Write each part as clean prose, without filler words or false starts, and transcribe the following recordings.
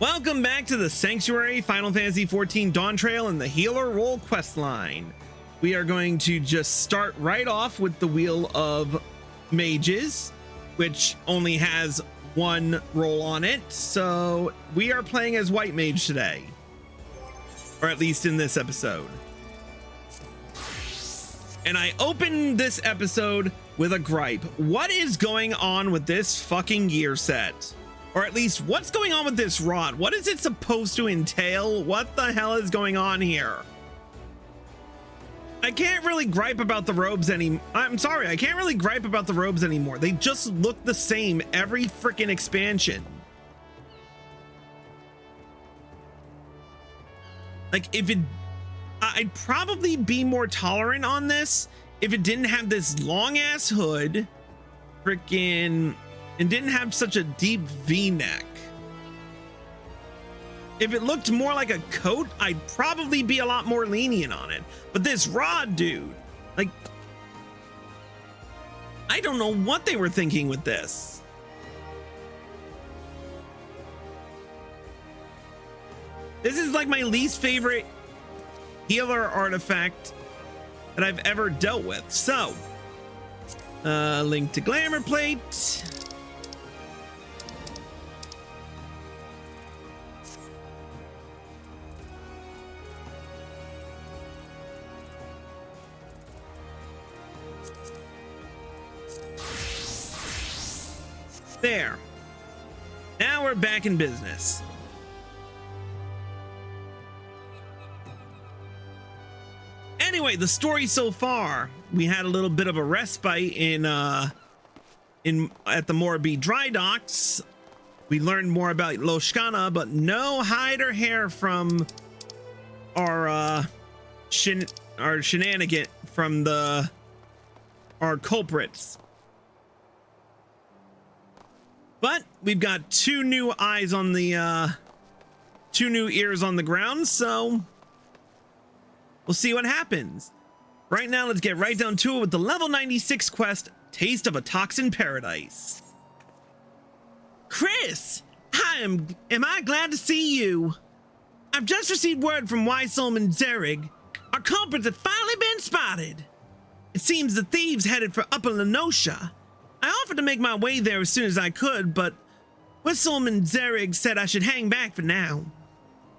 Welcome back to the Sanctuary Final Fantasy XIV Dawntrail and the Healer Role quest line. We are going to just start right off with the Wheel of Mages, which only has one role on it. So we are playing as White Mage today, or at least in this episode. And I opened this episode with a gripe. What is going on with this fucking gear set? Or at least, what's going on with this rod? What is it supposed to entail? What the hell is going on here? I can't really gripe about the robes I'm sorry, I can't really gripe about the robes anymore. They just look the same every freaking expansion. Like, I'd probably be more tolerant on this if it didn't have this long ass hood, freaking, and didn't have such a deep V-neck. If it looked more like a coat, I'd probably be a lot more lenient on it. But this rod, dude, like, I don't know what they were thinking with this. This is like my least favorite healer artifact that I've ever dealt with. So, link to glamour plate. There. Now we're back in business. Anyway, the story so far, we had a little bit of a respite at the Morbi dry docks. We learned more about Loashkana, but no hide or hair from our shenanigan from our culprits. But we've got two new eyes on the two new ears on the ground, so we'll see what happens. Right now, let's get right down to it with the level 96 quest, Taste of a Toxin Paradise. Chris, am I glad to see you? I've just received word from Wysolm and Zerig. Our culprits have finally been spotted. It seems the thieves headed for Upper Lenosha. I offered to make my way there as soon as I could, but Wysolm and Zerig said I should hang back for now.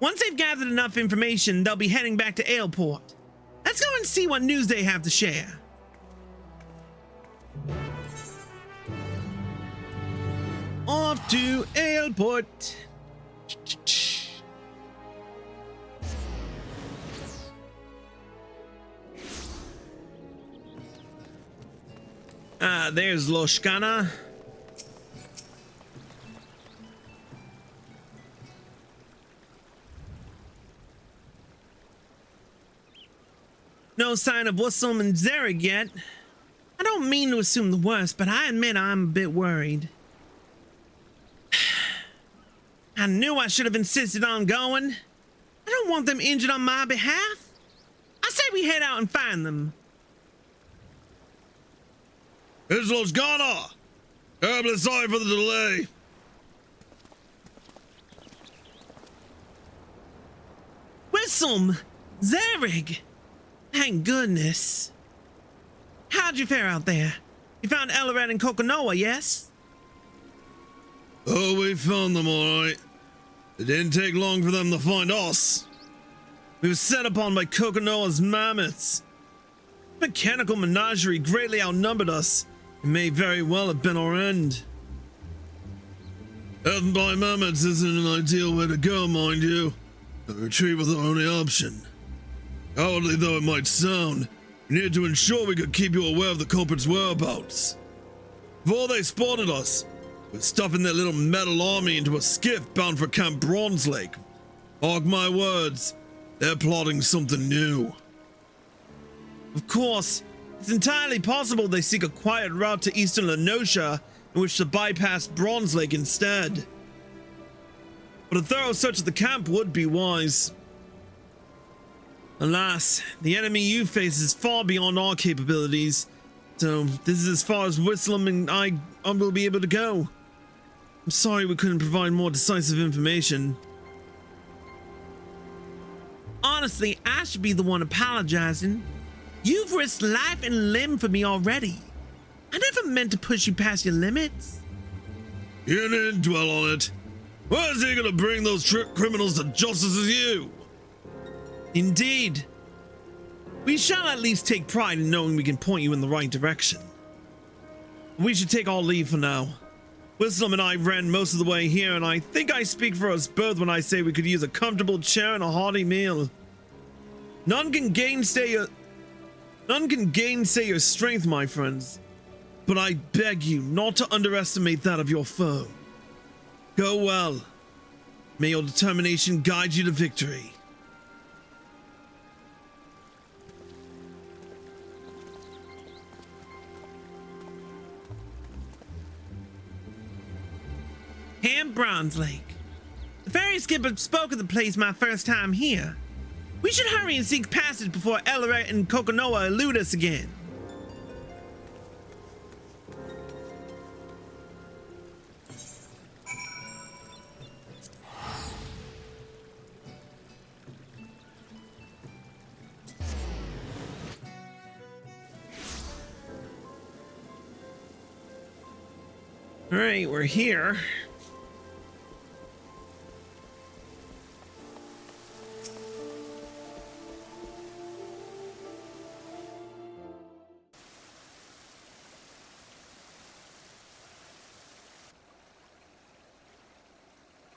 Once they've gathered enough information, they'll be heading back to Aleport. Let's go and see what news they have to share. Off to Aleport. There's Loashkana. No sign of Wysolm and Zerig yet. I don't mean to assume the worst, but I admit I'm a bit worried. I knew I should have insisted on going. I don't want them injured on my behalf. I say we head out and find them. It's Loashkana! Terribly sorry for the delay. Wysolm! Zerig! Thank goodness. How'd you fare out there? You found Elred and Kokonoa, yes? Oh, we found them all right. It didn't take long for them to find us. We were set upon by Kokonoa's mammoths. The mechanical menagerie greatly outnumbered us. It may very well have been our end. Death by mammoths isn't an ideal way to go, mind you. A retreat was our only option. Cowardly though it might sound, we needed to ensure we could keep you aware of the culprit's whereabouts. Before they spotted us, we're stuffing their little metal army into a skiff bound for Camp Bronze Lake. Mark my words, they're plotting something new. Of course, it's entirely possible they seek a quiet route to Eastern Lenosha in which to bypass Bronze Lake instead. But a thorough search of the camp would be wise. Alas, the enemy you face is far beyond our capabilities, so this is as far as Wysolm and I will be able to go. I'm sorry we couldn't provide more decisive information. Honestly, I should be the one apologizing. You've risked life and limb for me already. I never meant to push you past your limits. You didn't dwell on it. Why is he gonna bring those criminals to justice as you? Indeed. We shall at least take pride in knowing we can point you in the right direction. We should take our leave for now. Wisdom and I ran most of the way here, and I think I speak for us both when I say we could use a comfortable chair and a hearty meal. None can gainsay your strength, my friends, but I beg you not to underestimate that of your foe. Go well. May your determination guide you to victory. Ham Bronze Lake. The ferry skipper spoke of the place my first time here. We should hurry and seek passage before Ellerat and Kokonoa elude us again. All right, we're here.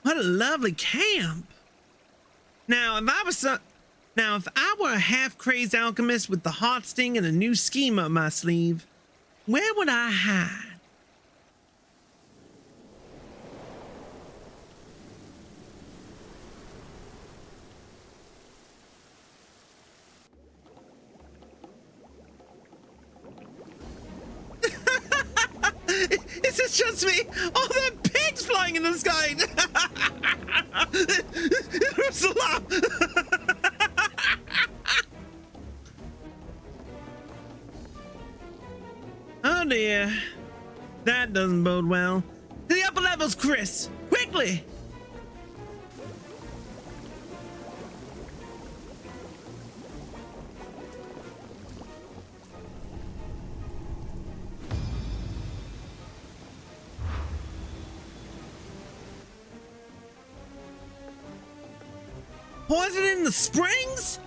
What a lovely camp. Now, if I were a half-crazed alchemist with the heart sting and a new scheme up my sleeve, where would I hide? Is this just me? Oh, there are pigs flying in the sky! Ursula! Oh dear. That doesn't bode well. To the upper levels, Chris! Quickly! Poison in the springs?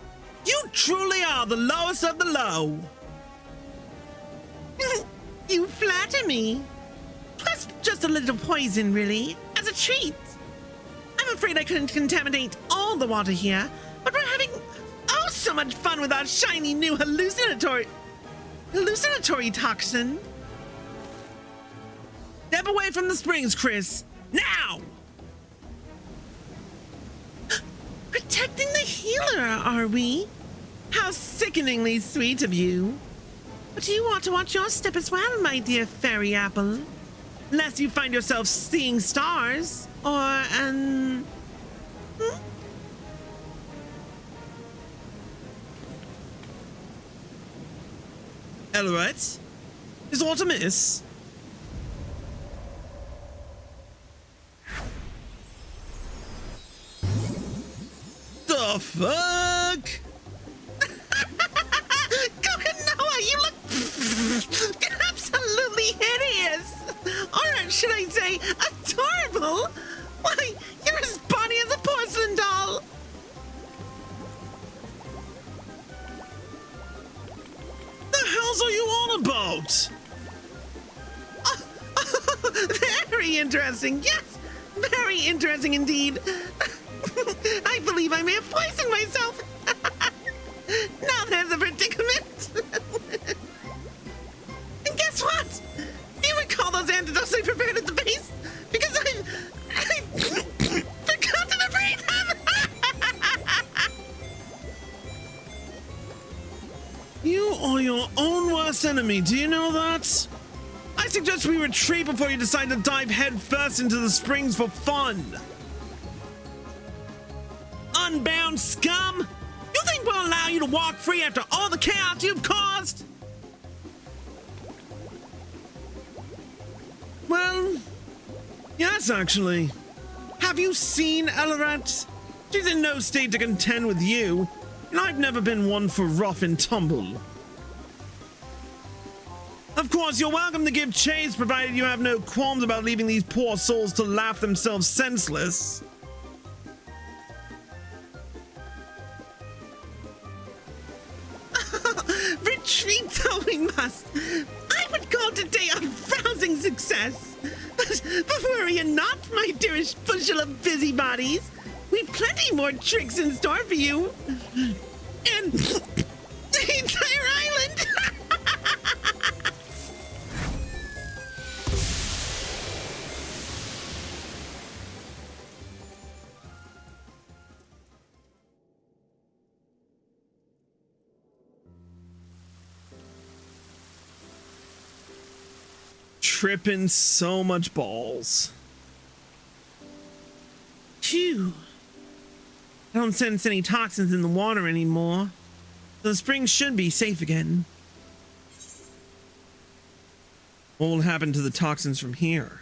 You truly are the lowest of the low. You flatter me. Plus, just a little poison, really, as a treat. I'm afraid I couldn't contaminate all the water here, but we're having so much fun with our shiny new hallucinatory toxin. Step away from the springs, Chris. Now! Protecting the healer, are we? How sickeningly sweet of you. But you want to watch your step as well, my dear fairy apple. Lest you find yourself seeing stars, or, Ellerat? Is aught amiss? The fuck? Kokonoa, you look absolutely hideous. Or should I say, adorable? Why, you're as bonny as a porcelain doll. The hells are you on about? Very interesting. Yes, very interesting indeed. I believe I may have poisoned myself. Now there's a predicament. And guess what? Do you recall those antidotes I prepared at the base? Because I forgot to breathe them. You are your own worst enemy, do you know that? I suggest we retreat before you decide to dive head first into the springs for fun. Unbound scum! You think we'll allow you to walk free after all the chaos you've caused? Well, yes, actually. Have you seen Ellerat? She's in no state to contend with you, and I've never been one for rough and tumble. Of course, you're welcome to give chase, provided you have no qualms about leaving these poor souls to laugh themselves senseless. Retreat though we must. I would call today a rousing success. But worry not, my dearest bushel of busybodies. We've plenty more tricks in store for you. And the entire island. Tripping so much balls. Phew. I don't sense any toxins in the water anymore. So the spring should be safe again. What will happen to the toxins from here?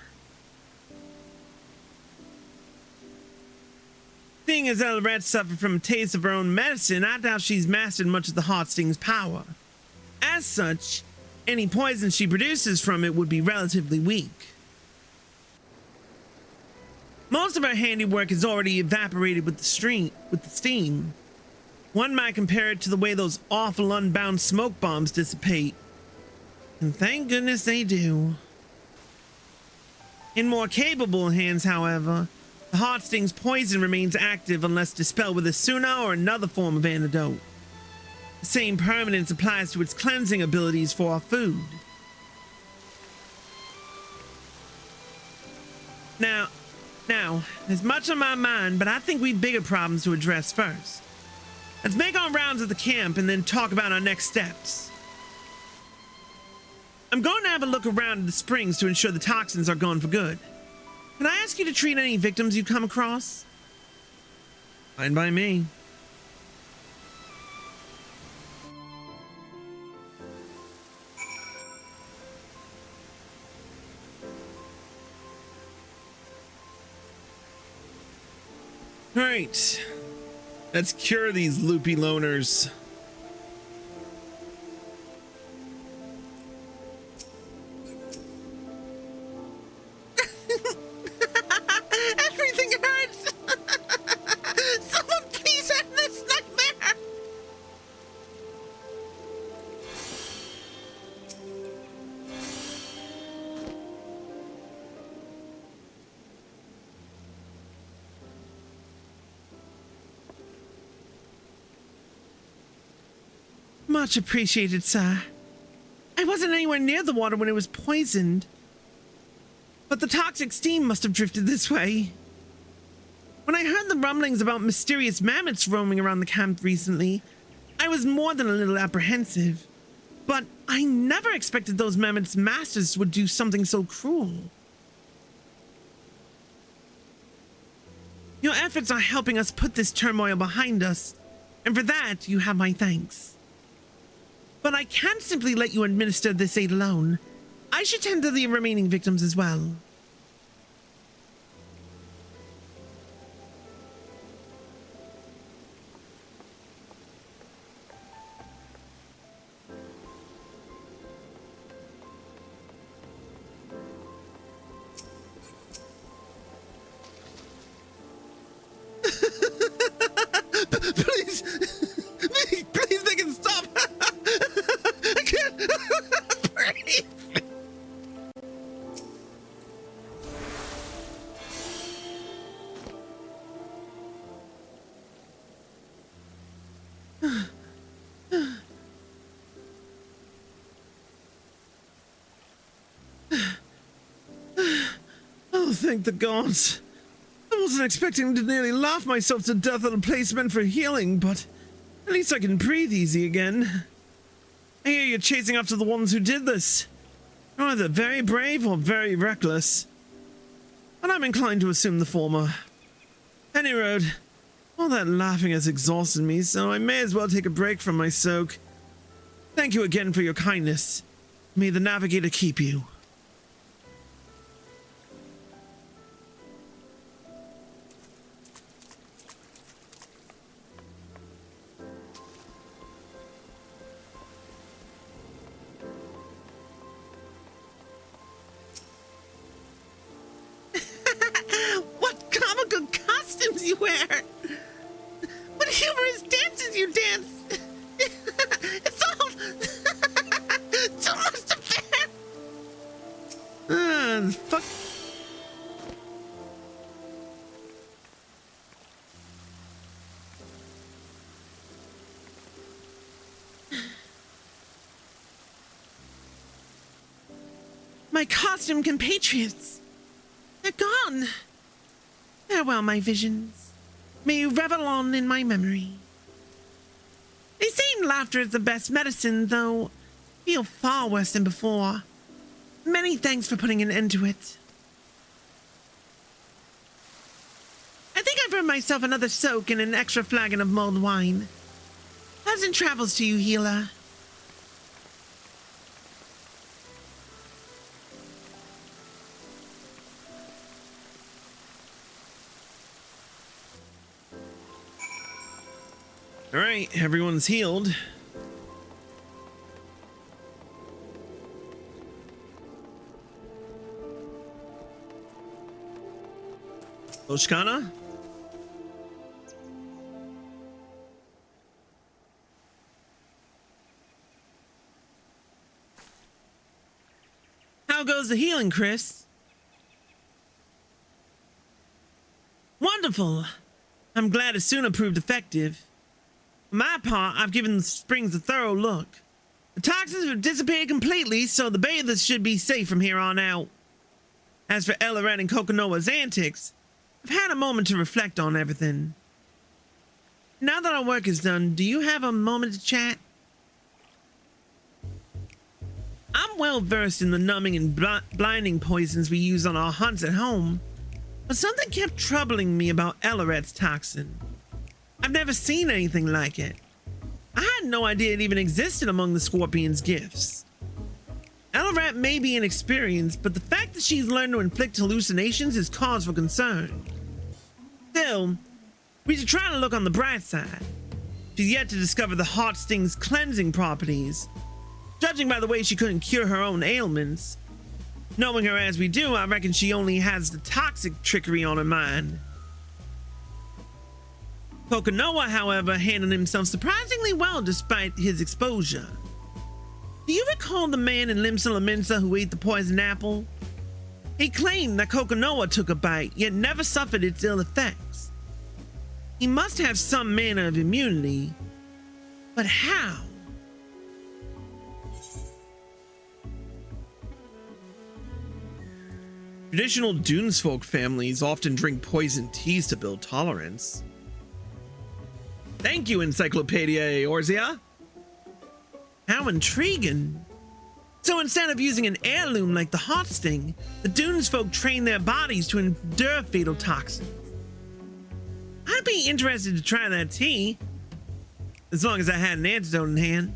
Seeing as Elret suffered from a taste of her own medicine, I doubt she's mastered much of the Heart Sting's power. As such, any poison she produces from it would be relatively weak. Most of her handiwork is already evaporated with the steam. One might compare it to the way those awful unbound smoke bombs dissipate. And thank goodness they do. In more capable hands, however, the Heart Sting's poison remains active unless dispelled with a Suna or another form of antidote. The same permanence applies to its cleansing abilities for our food. Now, there's much on my mind, but I think we've bigger problems to address first. Let's make our rounds at the camp and then talk about our next steps. I'm going to have a look around at the springs to ensure the toxins are gone for good. Can I ask you to treat any victims you come across? Fine by me. All right, let's cure these loopy loners. Everything hurts. Someone please end this nightmare. Much appreciated, sir. I wasn't anywhere near the water when it was poisoned, but the toxic steam must have drifted this way. When I heard the rumblings about mysterious mammoths roaming around the camp recently, I was more than a little apprehensive, but I never expected those mammoths' masters would do something so cruel. Your efforts are helping us put this turmoil behind us, and for that, you have my thanks. But I can't simply let you administer this aid alone. I should tend to the remaining victims as well. Please make it stop. I can't breathe. Oh, thank the gods. I wasn't expecting to nearly laugh myself to death at a place meant for healing, but at least I can breathe easy again. I hear you're chasing after the ones who did this. You're either very brave or very reckless. But I'm inclined to assume the former. Any road, all that laughing has exhausted me, so I may as well take a break from my soak. Thank you again for your kindness. May the Navigator keep you. fair. What humorous dances you dance. It's all so much to bear. Fuck. My costume compatriots. They're gone. Farewell, my visions. May you revel on in my memory. They say laughter is the best medicine, though I feel far worse than before. Many thanks for putting an end to it. I think I've earned myself another soak and an extra flagon of mulled wine. Pleasant travels to you, healer. All right, everyone's healed. Loashkana? How goes the healing, Chris? Wonderful. I'm glad Asuna proved effective. For my part, I've given the springs a thorough look. The toxins have dissipated completely, so the bathers should be safe from here on out. As for Elaret and Kokonoa's antics, I've had a moment to reflect on everything. Now that our work is done, do you have a moment to chat? I'm well versed in the numbing and blinding poisons we use on our hunts at home, but something kept troubling me about Elaret's toxin. I've never seen anything like it. I had no idea it even existed among the Scorpion's gifts. Elaret may be inexperienced, but the fact that she's learned to inflict hallucinations is cause for concern. Still, we should try to look on the bright side. She's yet to discover the heart sting's cleansing properties. Judging by the way she couldn't cure her own ailments. Knowing her as we do, I reckon she only has the toxic trickery on her mind. Kokonoa, however, handled himself surprisingly well despite his exposure. Do you recall the man in Limsa Laminsa who ate the poisoned apple? He claimed that Kokonoa took a bite, yet never suffered its ill effects. He must have some manner of immunity. But how? Traditional Dunesfolk families often drink poison teas to build tolerance. Thank you, Encyclopedia Eorzea. How intriguing. So instead of using an heirloom like the heart sting, the Dunesfolk train their bodies to endure fatal toxins. I'd be interested to try that tea, as long as I had an antidote in hand.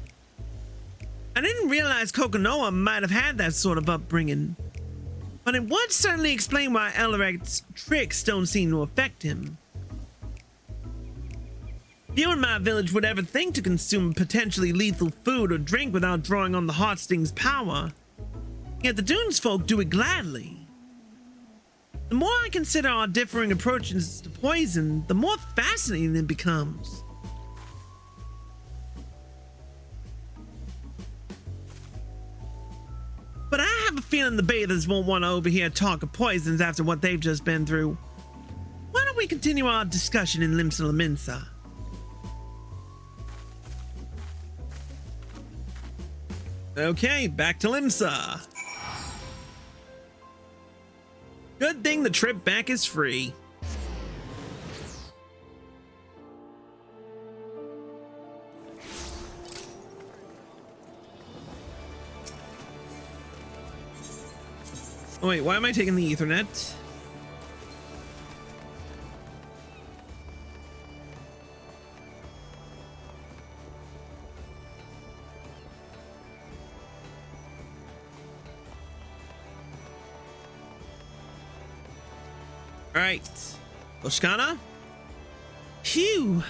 I didn't realize Kokonoa might have had that sort of upbringing, but it would certainly explain why Elaret's tricks don't seem to affect him. Few in my village would ever think to consume potentially lethal food or drink without drawing on the heart sting's power. Yet the Dunesfolk do it gladly. The more I consider our differing approaches to poison, the more fascinating it becomes. But I have a feeling the bathers won't want to overhear talk of poisons after what they've just been through. Why don't we continue our discussion in Limsa Laminsa? Okay, back to Limsa. Good thing the trip back is free. Oh wait, why am I taking the Ethernet? Alright, Loashkana? Phew!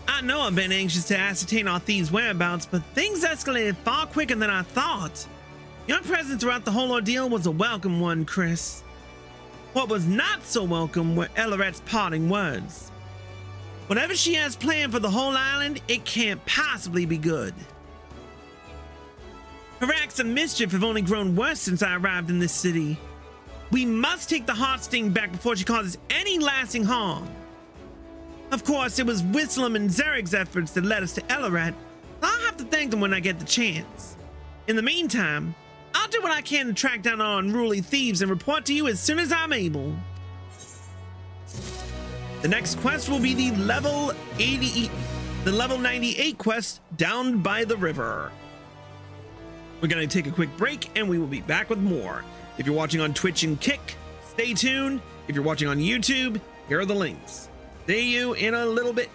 I know I've been anxious to ascertain our thieves' whereabouts, but things escalated far quicker than I thought. Your presence throughout the whole ordeal was a welcome one, Chris. What was not so welcome were Elaret's parting words. Whatever she has planned for the whole island, it can't possibly be good. Her acts of mischief have only grown worse since I arrived in this city. We must take the Heartsting back before she causes any lasting harm. Of course, it was Whistlam and Zerig's efforts that led us to Ellerat. I'll have to thank them when I get the chance. In the meantime, I'll do what I can to track down our unruly thieves and report to you as soon as I'm able. The next quest will be the level 98 quest, Down by the River. We're going to take a quick break and we will be back with more. If you're watching on Twitch and Kick, stay tuned. If you're watching on YouTube, here are the links. See you in a little bit.